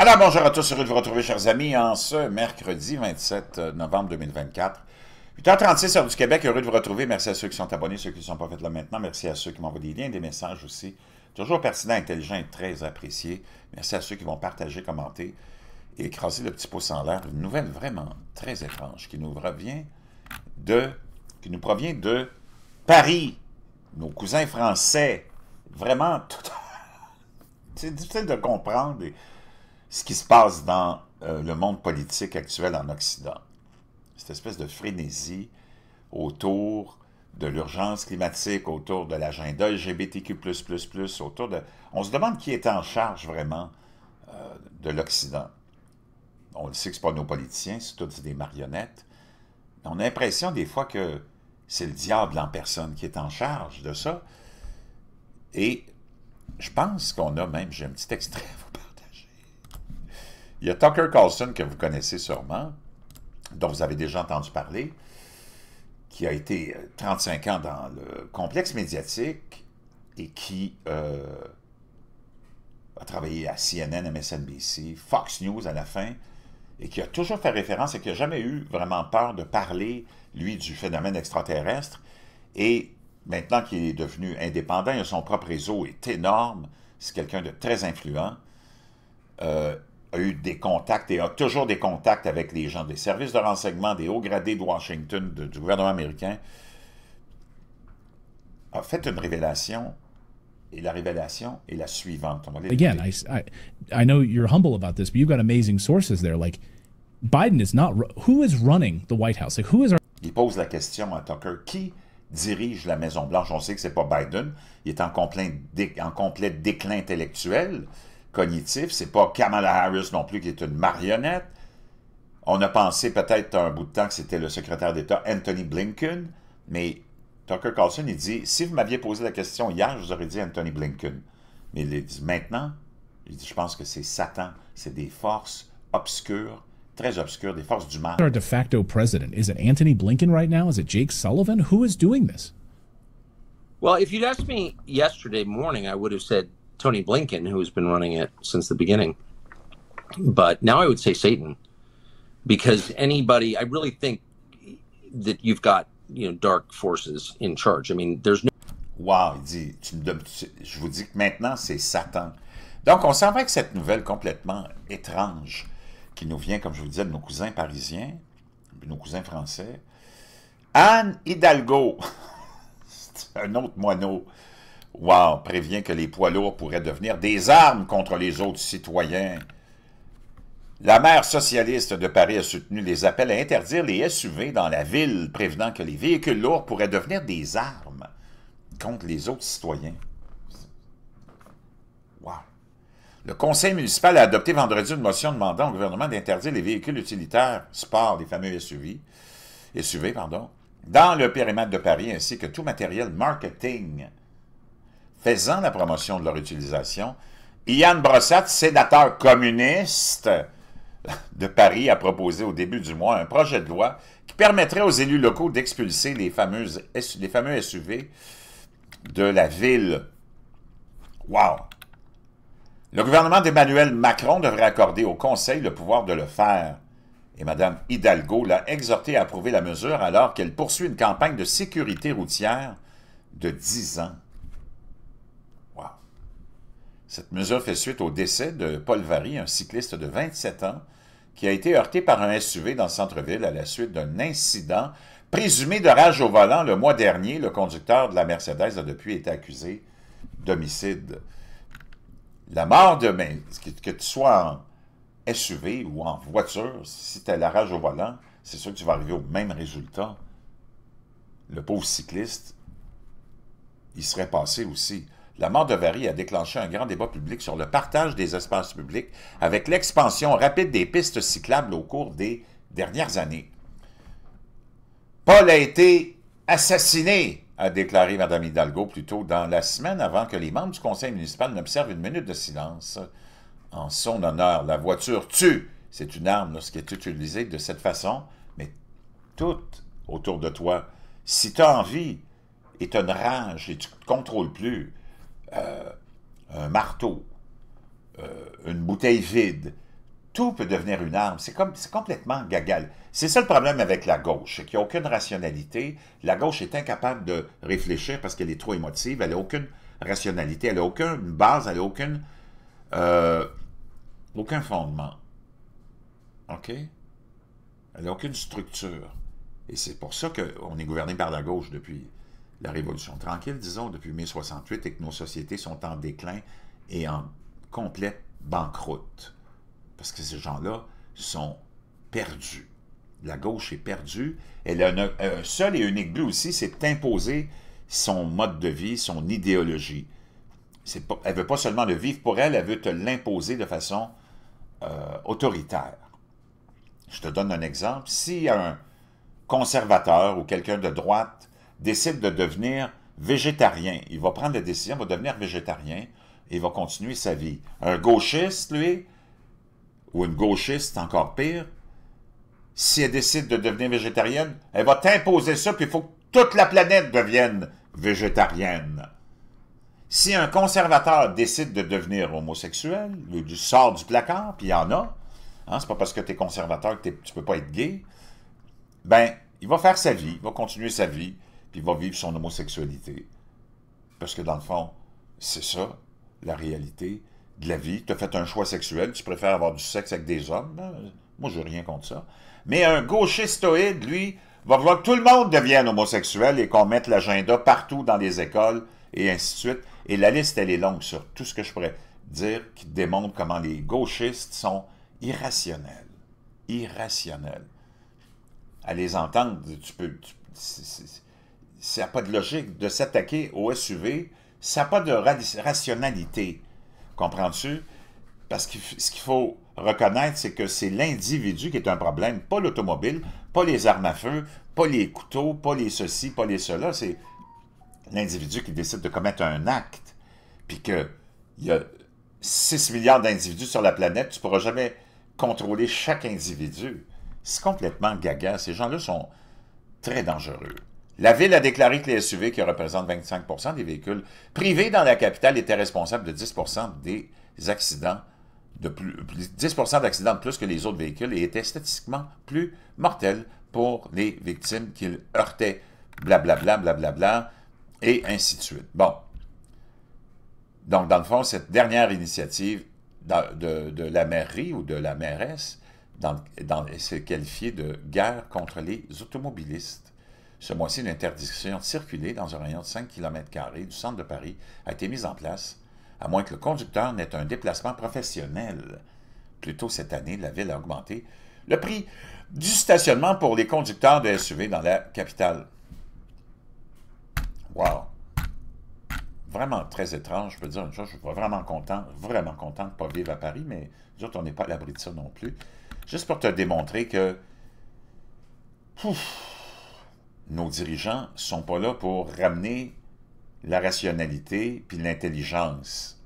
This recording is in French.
Alors, bonjour à tous, heureux de vous retrouver, chers amis, en ce mercredi 27 novembre 2024. 8h36, heure du Québec, heureux de vous retrouver. Merci à ceux qui sont abonnés, ceux qui ne sont pas faits là maintenant. Merci à ceux qui m'envoient des liens, des messages aussi. Toujours pertinent, intelligent et très apprécié. Merci à ceux qui vont partager, commenter et écraser le petit pouce en l'air. Une nouvelle vraiment très étrange qui nous provient de Paris. Nos cousins français. Vraiment, c'est difficile de comprendre ce qui se passe dans le monde politique actuel en Occident. Cette espèce de frénésie autour de l'urgence climatique, autour de l'agenda LGBTQ++, autour de... On se demande qui est en charge vraiment de l'Occident. On le sait que ce pas nos politiciens, c'est tous des marionnettes. On a l'impression des fois que c'est le diable en personne qui est en charge de ça. Et je pense qu'on a même, j'ai un petit extrait à vous partager. Il y a Tucker Carlson, que vous connaissez sûrement, dont vous avez déjà entendu parler, qui a été 35 ans dans le complexe médiatique et qui a travaillé à CNN, MSNBC, Fox News à la fin, et qui a toujours fait référence et qui n'a jamais eu vraiment peur de parler, lui, du phénomène extraterrestre. Et maintenant qu'il est devenu indépendant, il a son propre réseau, est énorme, c'est quelqu'un de très influent, a eu des contacts et a toujours des contacts avec les gens des services de renseignement, des hauts gradés de Washington, du gouvernement américain, a fait une révélation, et la révélation est la suivante. Again, I know you're humble about this, but you've got amazing sources there. Like, Biden is not... Who is running the White House? Like, who is... Il pose la question à Tucker, qui dirige la Maison-Blanche? On sait que c'est pas Biden, il est en complet déclin intellectuel, cognitif, c'est pas Kamala Harris non plus qui est une marionnette. On a pensé peut-être un bout de temps que c'était le secrétaire d'État Anthony Blinken, mais Tucker Carlson, il dit, si vous m'aviez posé la question hier, je vous aurais dit Anthony Blinken. Mais il dit maintenant, il dit, je pense que c'est Satan, c'est des forces obscures, très obscures, des forces du mal. Our de facto president, is it Anthony Blinken right now? Is it Jake Sullivan? Who is doing this? Well, if you'd asked me yesterday morning, I would have said Tony Blinken, who's been running it since the beginning. But now I would say Satan, because anybody, I really think that you've got, dark forces in charge. I mean, there's no... Wow, il dit, je vous dis que maintenant, c'est Satan. Donc, on s'en va avec cette nouvelle complètement étrange qui nous vient, comme je vous le disais, de nos cousins parisiens, de nos cousins français. Anne Hidalgo, un autre moineau, wow, prévient que les poids lourds pourraient devenir des armes contre les autres citoyens. La maire socialiste de Paris a soutenu les appels à interdire les SUV dans la ville, prévenant que les véhicules lourds pourraient devenir des armes contre les autres citoyens. Wow. Le conseil municipal a adopté vendredi une motion demandant au gouvernement d'interdire les véhicules utilitaires sport, les fameux SUV, dans le périmètre de Paris, ainsi que tout matériel marketing faisant la promotion de leur utilisation. Yann Brossat, sénateur communiste de Paris, a proposé au début du mois un projet de loi qui permettrait aux élus locaux d'expulser les fameux SUV de la ville. Wow! Le gouvernement d'Emmanuel Macron devrait accorder au Conseil le pouvoir de le faire. Et Mme Hidalgo l'a exhorté à approuver la mesure alors qu'elle poursuit une campagne de sécurité routière de 10 ans. Wow! Cette mesure fait suite au décès de Paul Vary, un cycliste de 27 ans, qui a été heurté par un SUV dans le centre-ville à la suite d'un incident présumé de rage au volant le mois dernier. Le conducteur de la Mercedes a depuis été accusé d'homicide. La mort de... que tu sois en SUV ou en voiture, si tu as la rage au volant, c'est sûr que tu vas arriver au même résultat. Le pauvre cycliste, il serait passé aussi. La mort de Vary a déclenché un grand débat public sur le partage des espaces publics avec l'expansion rapide des pistes cyclables au cours des dernières années. Paul a été assassiné, a déclaré Mme Hidalgo plus tôt dans la semaine avant que les membres du conseil municipal n'observent une minute de silence en son honneur. La voiture tue. C'est une arme lorsqu'elle est utilisée de cette façon, mais tout autour de toi. Si tu as envie et tu as une rage et tu ne te contrôles plus, un marteau, une bouteille vide, Tout peut devenir une arme. C'est complètement gagal. C'est ça le problème avec la gauche, c'est qu'il n'y a aucune rationalité. La gauche est incapable de réfléchir parce qu'elle est trop émotive. Elle n'a aucune rationalité. Elle n'a aucune base. Elle n'a aucun fondement. OK? Elle n'a aucune structure. Et c'est pour ça qu'on est gouverné par la gauche depuis la Révolution tranquille, disons, depuis mai 68, et que nos sociétés sont en déclin et en complète banqueroute. Parce que ces gens-là sont perdus. La gauche est perdue. Elle a un seul et unique but aussi, c'est d'imposer son mode de vie, son idéologie. Elle ne veut pas seulement le vivre pour elle, elle veut te l'imposer de façon autoritaire. Je te donne un exemple. Si un conservateur ou quelqu'un de droite décide de devenir végétarien, il va prendre la décision, il va devenir végétarien et il va continuer sa vie. Un gauchiste, lui, ou une gauchiste, encore pire, si elle décide de devenir végétarienne, elle va t'imposer ça, puis il faut que toute la planète devienne végétarienne. Si un conservateur décide de devenir homosexuel, il sort du placard, puis il y en a, hein, c'est pas parce que tu es conservateur que tu peux pas être gay, ben, il va faire sa vie, il va continuer sa vie, puis il va vivre son homosexualité. Parce que dans le fond, c'est ça, la réalité de la vie. Tu as fait un choix sexuel, tu préfères avoir du sexe avec des hommes, ben, moi je n'ai rien contre ça. Mais un gauchistoïde, lui, va vouloir que tout le monde devienne homosexuel et qu'on mette l'agenda partout dans les écoles et ainsi de suite. Et la liste, elle est longue sur tout ce que je pourrais dire qui démontre comment les gauchistes sont irrationnels. Irrationnels. À les entendre, ça n'a pas de logique de s'attaquer au SUV, ça n'a pas de rationalité. Comprends-tu? Parce que ce qu'il faut reconnaître, c'est que c'est l'individu qui est un problème, pas l'automobile, pas les armes à feu, pas les couteaux, pas les ceci, pas les cela. C'est l'individu qui décide de commettre un acte, puis qu'il y a 6 milliards d'individus sur la planète, tu ne pourras jamais contrôler chaque individu. C'est complètement gaga. Ces gens-là sont très dangereux. La Ville a déclaré que les SUV, qui représentent 25% des véhicules privés dans la capitale, étaient responsables de 10% des accidents, 10% d'accidents de plus que les autres véhicules et étaient statistiquement plus mortels pour les victimes qu'ils heurtaient, blablabla, blablabla, et ainsi de suite. Bon. Donc, dans le fond, cette dernière initiative de la mairie ou de la mairesse c'est qualifié de guerre contre les automobilistes. Ce mois-ci, une interdiction de circuler dans un rayon de 5 km² du centre de Paris a été mise en place, à moins que le conducteur n'ait un déplacement professionnel. Plus tôt cette année, la Ville a augmenté le prix du stationnement pour les conducteurs de SUV dans la capitale. Wow! Vraiment très étrange, je peux dire une chose, je suis vraiment content de ne pas vivre à Paris, mais nous autres, on n'est pas à l'abri de ça non plus. Juste pour te démontrer que nos dirigeants ne sont pas là pour ramener la rationalité puis l'intelligence.